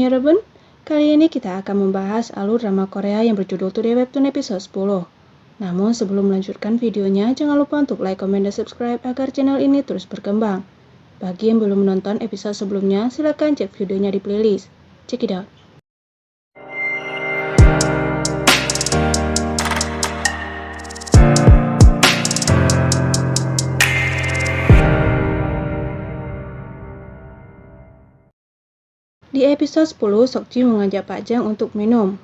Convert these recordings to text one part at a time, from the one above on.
여러분, kali ini kita akan membahas alur drama Korea yang berjudul Today Webtoon episode 10. Namun sebelum melanjutkan videonya, jangan lupa untuk like, comment, dan subscribe agar channel ini terus berkembang. Bagi yang belum menonton episode sebelumnya, silahkan cek videonya di playlist. Check it out. Di episode 10, Seokji mengajak Pak Jang untuk minum.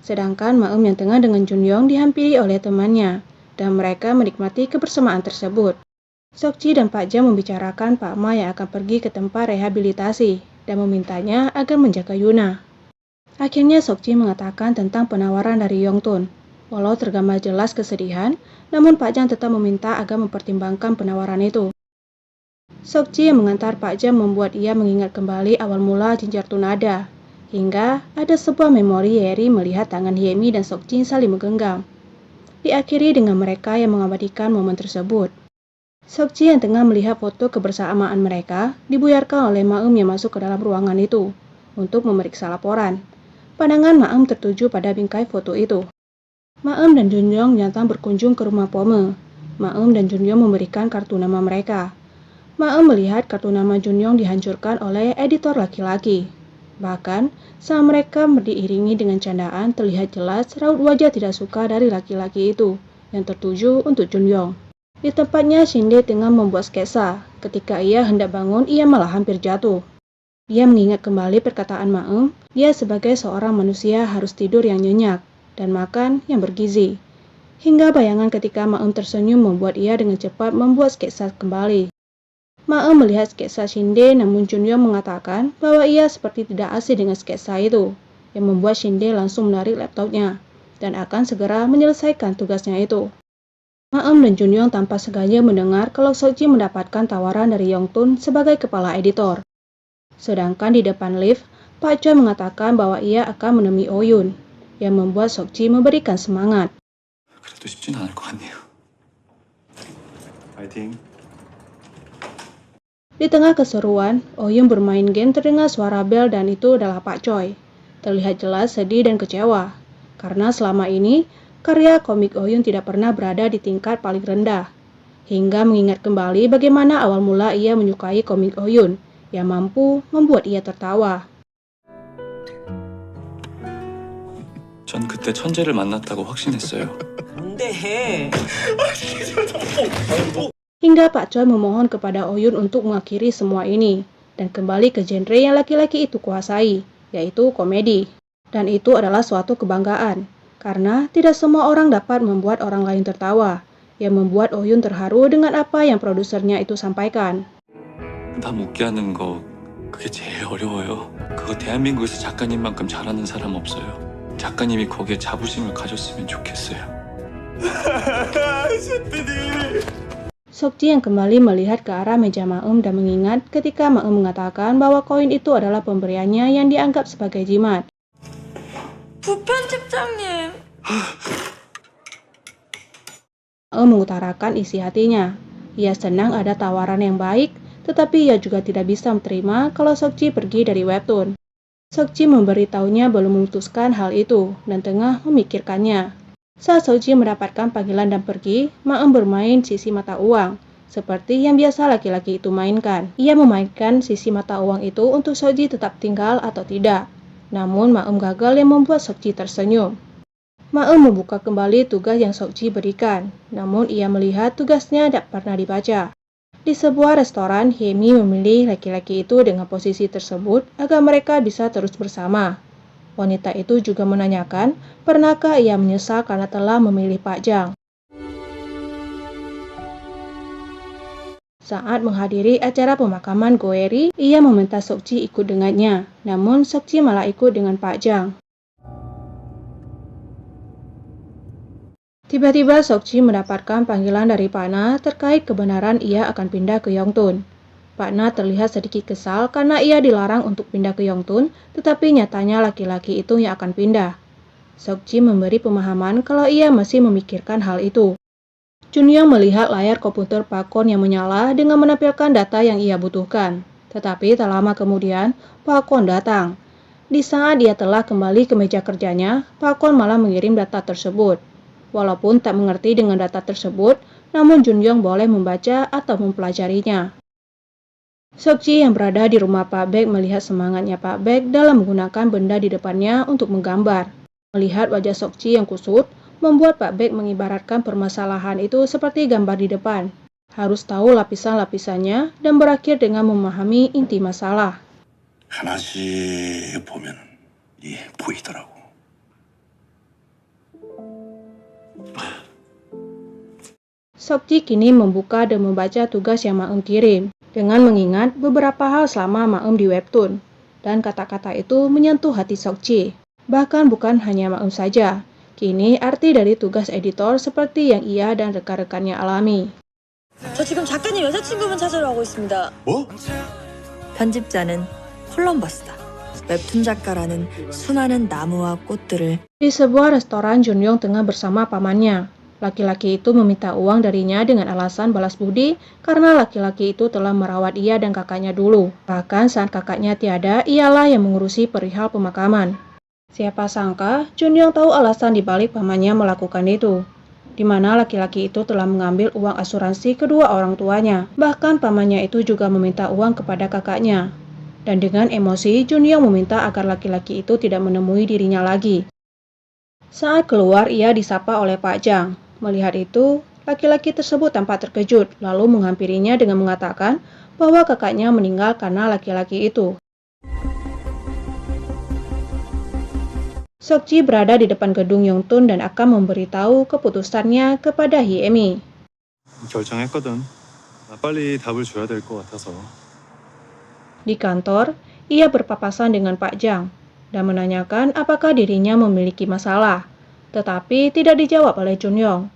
Sedangkan Ma-eum yang tengah dengan Junyoung dihampiri oleh temannya, dan mereka menikmati kebersamaan tersebut. Seokji dan Pak Jang membicarakan Pak Ma yang akan pergi ke tempat rehabilitasi, dan memintanya agar menjaga Yuna. Akhirnya Seokji mengatakan tentang penawaran dari Yongtun. Walau tergambar jelas kesedihan, namun Pak Jang tetap meminta agar mempertimbangkan penawaran itu. Seokji yang mengantar Pak Jang membuat ia mengingat kembali awal mula Jinjar Tunada, hingga ada sebuah memori Yeri melihat tangan Hyemi dan Seokji saling menggenggam. Diakhiri dengan mereka yang mengabadikan momen tersebut. Seokji yang tengah melihat foto kebersamaan mereka dibuyarkan oleh Ma-eum yang masuk ke dalam ruangan itu untuk memeriksa laporan. Pandangan Ma-eum tertuju pada bingkai foto itu. Ma-eum dan Junyoung datang berkunjung ke rumah Pome. Ma-eum dan Junyoung memberikan kartu nama mereka. Ma-eum melihat kartu nama Junyoung dihancurkan oleh editor laki-laki. Bahkan, saat mereka diiringi dengan candaan, terlihat jelas raut wajah tidak suka dari laki-laki itu yang tertuju untuk Junyoung. Di tempatnya, Shinde tengah membuat sketsa. Ketika ia hendak bangun, ia malah hampir jatuh. Ia mengingat kembali perkataan Ma-eum, dia sebagai seorang manusia harus tidur yang nyenyak dan makan yang bergizi. Hingga bayangan ketika Ma-eum tersenyum membuat ia dengan cepat membuat sketsa kembali. Ma-eum melihat sketsa Shinde, namun Junyoung mengatakan bahwa ia seperti tidak asing dengan sketsa itu, yang membuat Shinde langsung menarik laptopnya, dan akan segera menyelesaikan tugasnya itu. Ma-eum dan Junyoung tanpa sengaja mendengar kalau Seokji mendapatkan tawaran dari Yongtun sebagai kepala editor. Sedangkan di depan lift, Pak Choi mengatakan bahwa ia akan menemui Oh-yoon, yang membuat Seokji memberikan semangat. 그래도 쉽진 않을 것 같네요. 파이팅. Di tengah keseruan, Oh-yoon bermain game terdengar suara bel dan itu adalah Pak Choi. Terlihat jelas sedih dan kecewa, karena selama ini karya komik Oh-yoon tidak pernah berada di tingkat paling rendah. Hingga mengingat kembali bagaimana awal mula ia menyukai komik Oh-yoon, yang mampu membuat ia tertawa. 전 그때 천재를 만났다고 확신했어요. 뭔데? Hingga Pak Choi memohon kepada Oh-yoon untuk mengakhiri semua ini, dan kembali ke genre yang laki-laki itu kuasai, yaitu komedi. Dan itu adalah suatu kebanggaan, karena tidak semua orang dapat membuat orang lain tertawa, yang membuat Oh-yoon terharu dengan apa yang produsernya itu sampaikan. 남 웃게 하는 거 그게 제일 어려워요. 그거 대한민국에서 작가님만큼 잘하는 사람 없어요. 작가님이 거기에 자부심을 가졌으면 좋겠어요. Seokji yang kembali melihat ke arah meja Ma-eum dan mengingat ketika Ma-eum mengatakan bahwa koin itu adalah pemberiannya yang dianggap sebagai jimat. 부편집장님. Ma-eum mengutarakan isi hatinya. Ia senang ada tawaran yang baik, tetapi ia juga tidak bisa menerima kalau Seokji pergi dari webtoon. Seokji memberitahunya belum memutuskan hal itu dan tengah memikirkannya. Saat Seokji mendapatkan panggilan dan pergi, Ma-eum bermain sisi mata uang, seperti yang biasa laki-laki itu mainkan. Ia memainkan sisi mata uang itu untuk Seokji tetap tinggal atau tidak. Namun Ma-eum gagal yang membuat Seokji tersenyum. Ma-eum membuka kembali tugas yang Seokji berikan, namun ia melihat tugasnya tidak pernah dibaca. Di sebuah restoran, Hyemi memilih laki-laki itu dengan posisi tersebut agar mereka bisa terus bersama. Wanita itu juga menanyakan, pernahkah ia menyesal karena telah memilih Pak Jang. Saat menghadiri acara pemakaman Goeri, ia meminta Seokji ikut dengannya, namun Seokji malah ikut dengan Pak Jang. Tiba-tiba Seokji mendapatkan panggilan dari Pak Na terkait kebenaran ia akan pindah ke Yongtun. Pak Na terlihat sedikit kesal karena ia dilarang untuk pindah ke Yongtun, tetapi nyatanya laki-laki itu yang akan pindah. Seokji memberi pemahaman kalau ia masih memikirkan hal itu. Junyoung melihat layar komputer Pak Kwon yang menyala dengan menampilkan data yang ia butuhkan. Tetapi tak lama kemudian, Pak Kwon datang. Di saat dia telah kembali ke meja kerjanya, Pak Kwon malah mengirim data tersebut. Walaupun tak mengerti dengan data tersebut, namun Junyoung boleh membaca atau mempelajarinya. Seokji yang berada di rumah Pak Baek melihat semangatnya Pak Baek dalam menggunakan benda di depannya untuk menggambar. Melihat wajah Seokji yang kusut, membuat Pak Baek mengibaratkan permasalahan itu seperti gambar di depan. Harus tahu lapisan-lapisannya dan berakhir dengan memahami inti masalah. 하나씩 보면 보이더라고. Seokji kini membuka dan membaca tugas yang Maem kirim, dengan mengingat beberapa hal selama Maem di webtoon. Dan kata-kata itu menyentuh hati Seokji. Bahkan bukan hanya Maem saja, kini arti dari tugas editor seperti yang ia dan rekan-rekannya alami. 저 지금 작가님 여자친구분 찾으러 가고 있습니다. 뭐? 편집자는 콜럼버스다. 웹툰 작가라는 수많은 나무와 꽃들을 Di sebuah restoran, Junyoung tengah bersama pamannya. Laki-laki itu meminta uang darinya dengan alasan balas budi karena laki-laki itu telah merawat ia dan kakaknya dulu. Bahkan saat kakaknya tiada, ialah yang mengurusi perihal pemakaman. Siapa sangka, Junyoung tahu alasan dibalik pamannya melakukan itu, di mana laki-laki itu telah mengambil uang asuransi kedua orang tuanya. Bahkan pamannya itu juga meminta uang kepada kakaknya. Dan dengan emosi, Junyoung meminta agar laki-laki itu tidak menemui dirinya lagi. Saat keluar, ia disapa oleh Pak Jang. Melihat itu, laki-laki tersebut tampak terkejut, lalu menghampirinya dengan mengatakan bahwa kakaknya meninggal karena laki-laki itu. Seokji berada di depan gedung Yongtun dan akan memberitahu keputusannya kepada Hyemi. 결정했거든. 나 빨리 답을 줘야 될 것 같아서. Di kantor, ia berpapasan dengan Pak Jang dan menanyakan apakah dirinya memiliki masalah, tetapi tidak dijawab oleh Junyoung.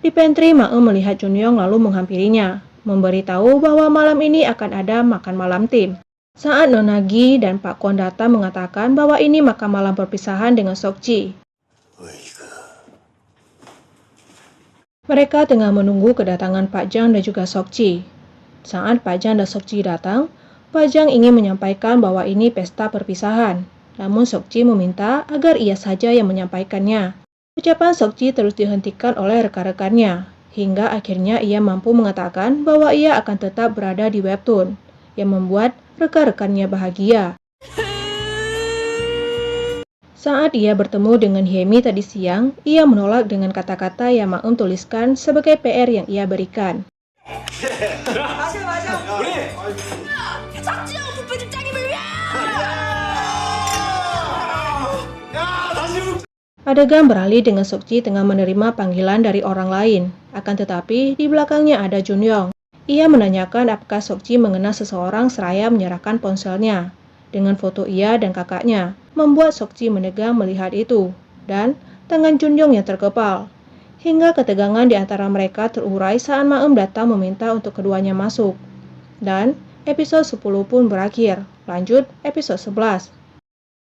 Di pantry, Maem melihat Junyoung lalu menghampirinya, memberitahu bahwa malam ini akan ada makan malam tim. Saat Nona Gi dan Pak Kwon datang mengatakan bahwa ini makan malam perpisahan dengan Seokji. Mereka tengah menunggu kedatangan Pak Jang dan juga Seokji. Saat Pak Jang dan Seokji datang, Pak Jang ingin menyampaikan bahwa ini pesta perpisahan. Namun Seokji meminta agar ia saja yang menyampaikannya. Ucapan Seokji terus dihentikan oleh rekan-rekannya, hingga akhirnya ia mampu mengatakan bahwa ia akan tetap berada di webtoon, yang membuat rekan-rekannya bahagia. Saat ia bertemu dengan Hyemi tadi siang, ia menolak dengan kata-kata yang Maem tuliskan sebagai PR yang ia berikan. Adegan beralih dengan Seokji tengah menerima panggilan dari orang lain. Akan tetapi, di belakangnya ada Junyoung. Ia menanyakan apakah Seokji mengenal seseorang seraya menyerahkan ponselnya dengan foto ia dan kakaknya, membuat Seokji menegang melihat itu, dan tangan Junyoung yang terkepal. Hingga ketegangan di antara mereka terurai saat Maem datang meminta untuk keduanya masuk. Dan episode 10 pun berakhir. Lanjut episode 11.